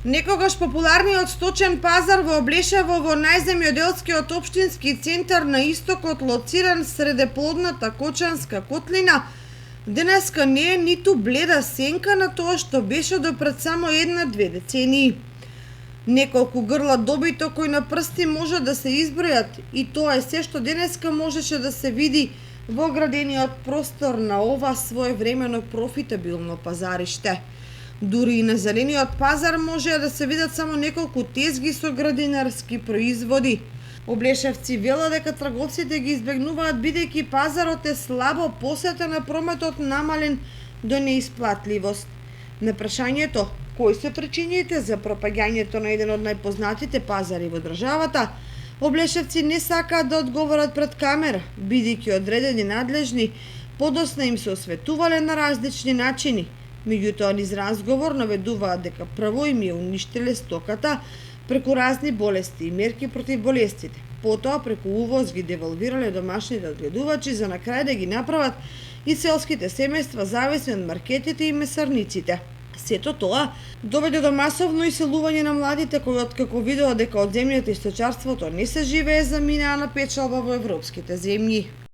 Некогаш популарниот сточен пазар во Облешево во најземјоделскиот општински центар на истокот, лоциран среде плодната Кочанска котлина, денеска не е ниту бледа сенка на тоа што беше до пред само 1-2 децении. Неколку грла добиток кои на прсти може да се избројат, и тоа е се што денеска можеше да се види во градениот простор на ова своевремено профитабилно пазариште. Дури и на зелениот пазар може да се видат само неколку тезги со градинарски производи. Облешевци велат дека трговците ги избегнуваат бидејќи пазарот е слабо посетен, а прометот намален до неисплатливост. На прашањето кои се причините за пропаѓањето на еден од најпознатите пазари во државата, Облешевци не сакаат да одговорат пред камера, бидејќи одредени надлежни подосна им се осветувале на различни начини. Меѓутоа, низ разговор наведуваат дека прво им ја уништиле стоката преку разни болести и мерки против болестите. Потоа преку увоз ги девалвирале домашните одгледувачи за на крај да ги направат и селските семејства зависни од маркетите и месарниците. Сето тоа доведе до масовно иселување на младите кои откако видоа дека од земјата и сточарството не се живее, заминаа на печалба во европските земји.